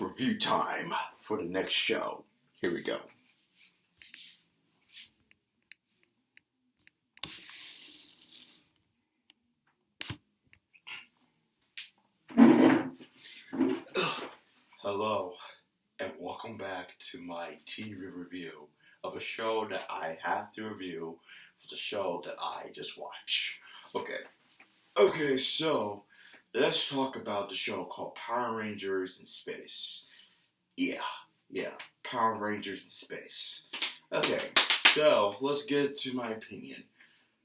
review time for the next show. Here we go. Hello, and welcome back to my TV review of a show that I have to review for the show that I just watched. Okay, so let's talk about the show called Power Rangers in Space. Yeah, Power Rangers in Space. Okay, so let's get to my opinion.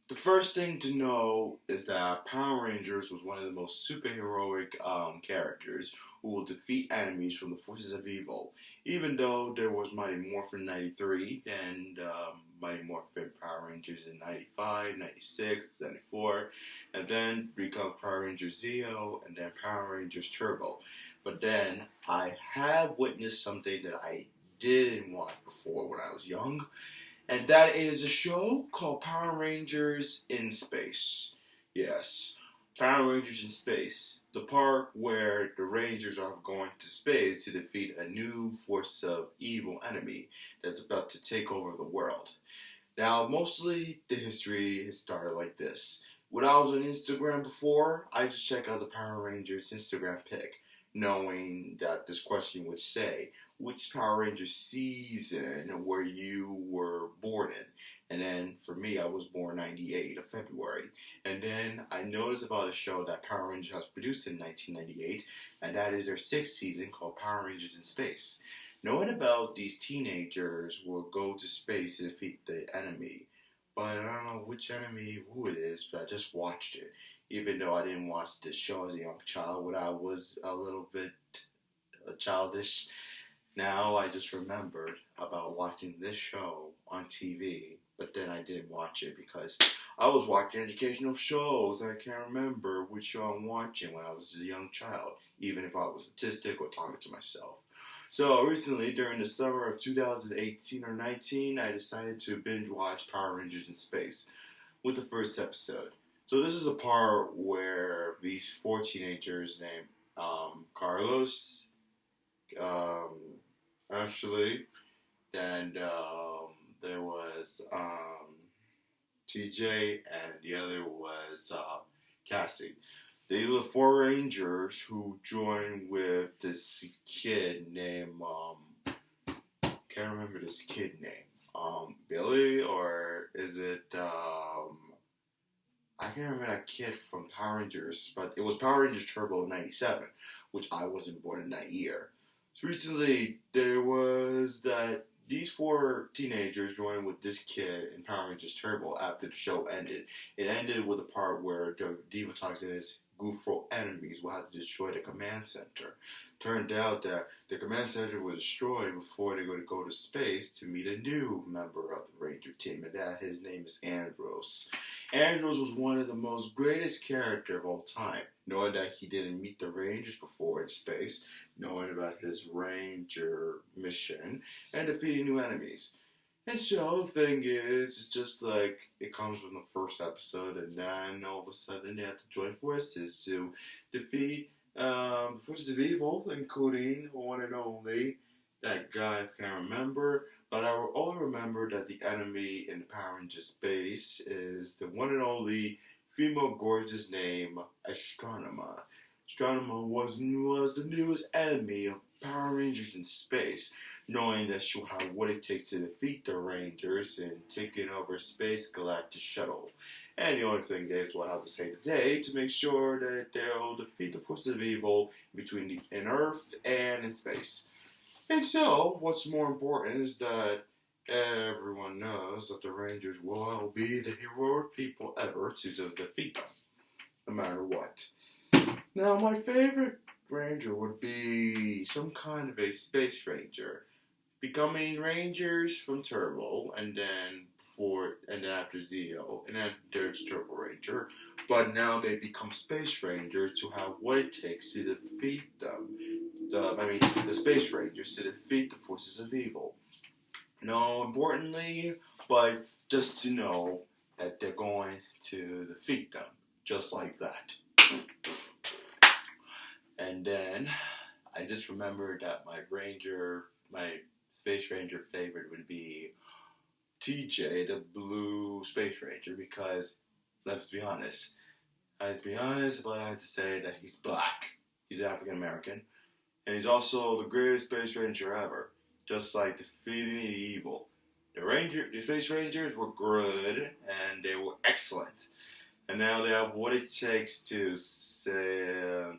The first thing to know is that Power Rangers was one of the most superheroic characters who will defeat enemies from the forces of evil. Even though there was Mighty Morphin in 93 and Mighty Morphin Power Rangers in 95, 96, 94, and then becomes Power Rangers Zeo and then Power Rangers Turbo. But then I have witnessed something that I didn't watch before when I was young. And that is a show called Power Rangers in Space. Yes, Power Rangers in Space. The part where the Rangers are going to space to defeat a new force of evil enemy that's about to take over the world. Now, mostly the history has started like this. When I was on Instagram before, I just checked out the Power Rangers Instagram pic, knowing that this question would say, which Power Rangers season were you were born in? And then for me, I was born 98 of February. And then I noticed about a show that Power Rangers has produced in 1998, and that is their 6th season called Power Rangers in Space. Knowing about these teenagers will go to space to defeat the enemy. But I don't know which enemy, who it is, but I just watched it. Even though I didn't watch this show as a young child, when I was a little bit childish. Now I just remembered about watching this show on TV, but then I didn't watch it because I was watching educational shows. I can't remember which show I'm watching when I was a young child, even if I was autistic or talking to myself. So recently, during the summer of 2018 or 19, I decided to binge watch Power Rangers in Space with the first episode. So this is a part where these 4 teenagers named Carlos, Ashley, and there was TJ, and the other was Cassie. They were the 4 Rangers who joined with this kid named, can't remember this kid name, Billy, or is it, I can't remember that kid from Power Rangers, but it was Power Rangers Turbo in 97, which I wasn't born in that year. So recently, there was that these 4 teenagers joined with this kid in Power Rangers Turbo after the show ended. It ended with a part where the Divatox and his goofball enemies will have to destroy the command center. Turned out that the command center was destroyed before they were going to go to space to meet a new member of the Ranger team, and that his name is Andros. Andros was one of the most greatest characters of all time, knowing that he didn't meet the Rangers before in space, knowing about his Ranger mission, and defeating new enemies. And so the thing is, it's just like it comes from the first episode, and then all of a sudden they have to join forces to defeat forces of evil, including one and only that guy I can't remember. But I will only remember that the enemy in Power Rangers Space is the one and only female gorgeous name Astronema. Astronema was the newest enemy of Power Rangers in Space, knowing that she'll have what it takes to defeat the Rangers and taking over Space Galactic Shuttle. And the only thing is what I have to say today to make sure that they'll defeat the forces of evil in Earth and in space. And so, what's more important is that everyone knows that the Rangers will be the heroic people ever to defeat them, no matter what. Now, my favorite Ranger would be some kind of a Space Ranger, becoming Rangers from Turbo, and then after Zeo, and then there's Turbo Ranger. But now they become Space Rangers to have what it takes to defeat them. The Space Rangers to defeat the forces of evil. No, importantly, but just to know that they're going to defeat them, just like that. And then I just remembered that my Space Ranger favorite would be TJ, the Blue Space Ranger, because let's be honest. I have to be honest, but I have to say that he's black. He's African American. And he's also the greatest Space Ranger ever. Just like defeating the evil. The Space Rangers were good and they were excellent. And now they have what it takes to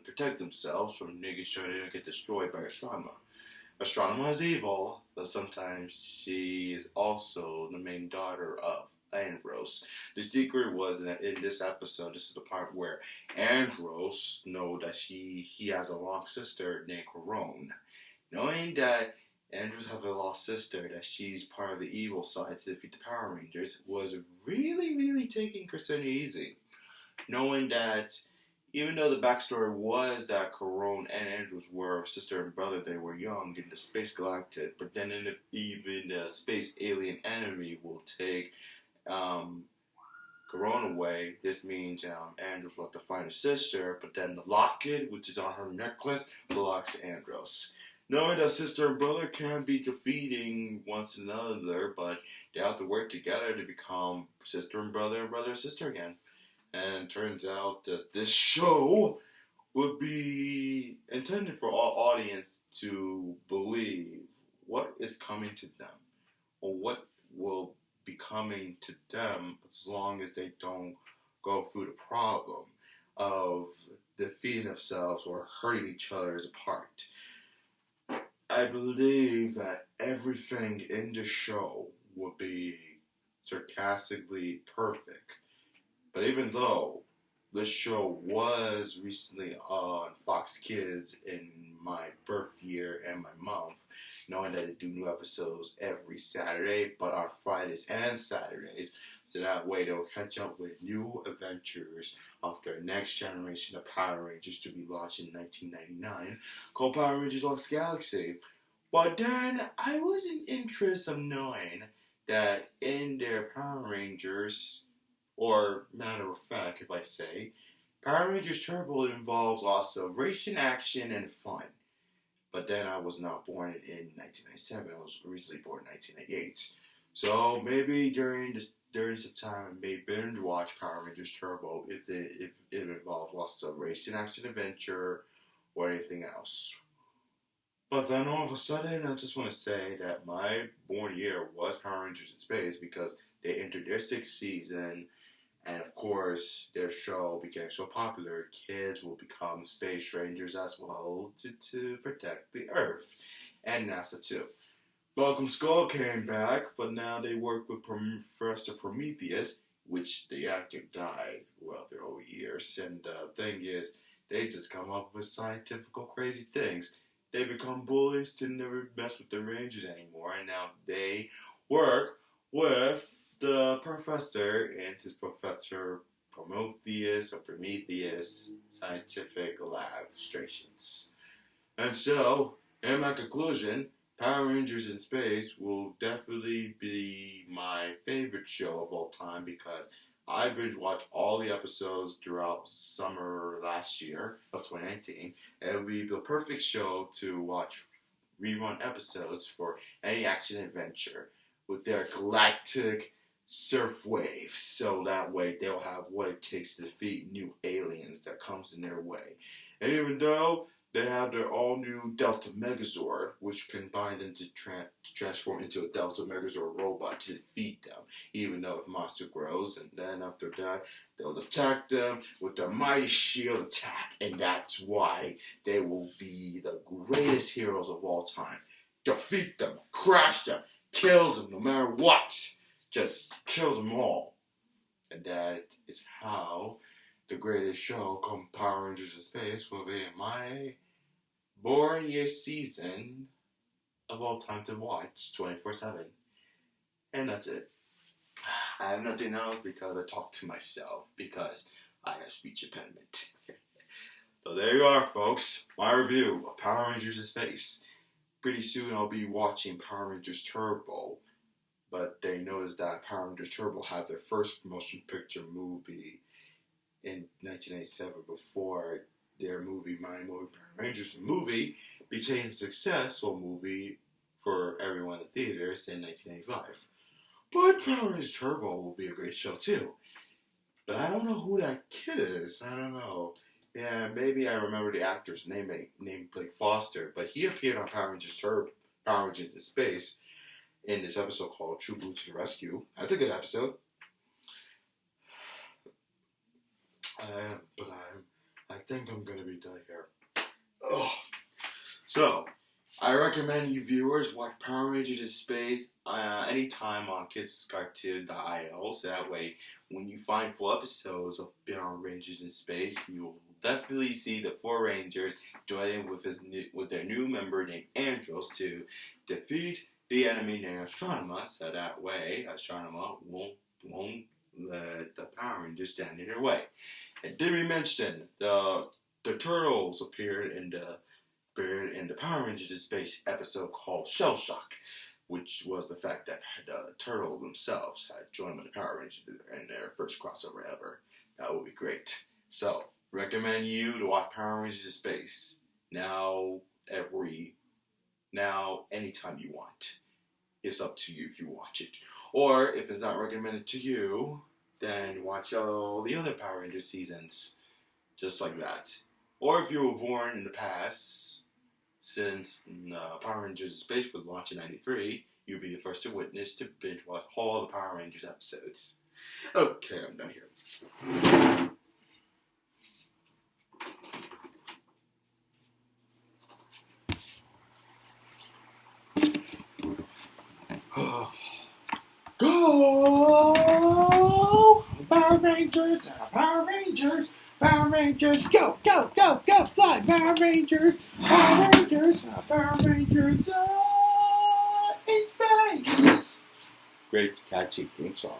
protect themselves from niggas trying to get destroyed by Astronema. Astronema is evil, but sometimes she is also the main daughter of Andros. The secret was that in this episode, this is the part where Andros know that he has a lost sister named Corone. Knowing that Andros has a lost sister, that she's part of the evil side to defeat the Power Rangers, was really, really taking Crescent easy. Knowing that even though the backstory was that Corone and Andros were sister and brother, they were young in the Space Galactic, but then even the Space Alien enemy will take Corone away. This means Andros will have to find his sister, but then the locket, which is on her necklace, belongs to Andros. Knowing that sister and brother can be defeating once another, but they have to work together to become sister and brother and sister again. And it turns out that this show would be intended for all audience to believe what is coming to them, or what will be coming to them as long as they don't go through the problem of defeating themselves or hurting each other apart. I believe that everything in the show will be sarcastically perfect. But even though this show was recently on Fox Kids in my birth year and my month, knowing that they do new episodes every Saturday, but on Fridays and Saturdays, so that way they'll catch up with new adventures of their next generation of Power Rangers to be launched in 1999, called Power Rangers Lost Galaxy. But then I was in interest of knowing that in their Power Rangers, or matter of fact, if I say, Power Rangers Turbo involves lots of racing, action, and fun. But then I was not born in 1997. I was originally born in 1998. So maybe during this time, I may binge watch Power Rangers Turbo if it involves lots of racing, action, adventure, or anything else. But then all of a sudden, I just want to say that my born year was Power Rangers in Space because they entered their 6th season. And of course, their show became so popular, kids will become space rangers as well to protect the Earth. And NASA too. Welcome Skull came back, but now they work with Professor Prometheus, which the actor died over years. And the thing is, they just come up with scientific crazy things. They become bullies to never mess with the Rangers anymore. And now they work with the professor and his Professor Prometheus scientific lab stations. And so, in my conclusion, Power Rangers in Space will definitely be my favorite show of all time because I binge watched all the episodes throughout summer last year of 2019. It will be the perfect show to watch rerun episodes for any action adventure with their galactic surf waves, so that way they'll have what it takes to defeat new aliens that comes in their way. And even though they have their all-new Delta Megazord, which can bind them to transform into a Delta Megazord robot to defeat them, even though if monster grows, and then after that, they'll attack them with their mighty shield attack, and that's why they will be the greatest heroes of all time. Defeat them, crush them, kill them, no matter what. Just kill them all. And that is how the greatest show called Power Rangers in Space will be my born year season of all time to watch 24/7. And that's it. I have nothing else because I talk to myself because I have speech impediment. So there you are, folks. My review of Power Rangers in Space. Pretty soon I'll be watching Power Rangers Turbo. But they noticed that Power Rangers Turbo had their first motion picture movie in 1997 before their movie, My Movie Power Rangers, the movie, became a successful movie for everyone in theaters in 1985. But Power Rangers Turbo will be a great show too. But I don't know who that kid is. I don't know. Yeah, maybe I remember the actor's name, named Blake Foster, but he appeared on Power Rangers Turbo, Power Rangers in Space, in this episode called True Blue to the Rescue. That's a good episode. But I think I'm gonna be done here. Ugh. So, I recommend you viewers watch Power Rangers in Space anytime on kidscartoon.io, so that way when you find full episodes of Power Rangers in Space, you will definitely see the 4 Rangers joining with their new member named Andros to defeat the enemy named Astronema, so that way Astronema won't let the Power Rangers stand in their way. And did we mention the Turtles appeared in the Power Rangers in Space episode called Shell Shock, which was the fact that the Turtles themselves had joined the Power Rangers in their first crossover ever. That would be great. So, recommend you to watch Power Rangers in Space now, anytime you want. It's up to you if you watch it. Or, if it's not recommended to you, then watch all the other Power Rangers seasons. Just like that. Or if you were born in the past, since Power Rangers in Space was launched in 93, you'll be the first to witness to binge watch all the Power Rangers episodes. Okay, I'm done here. Go! Power Rangers! Power Rangers! Power Rangers! Go! Go! Go! Go! Fly! Power Rangers! Power Rangers! Power Rangers! In space! Great catchy theme song.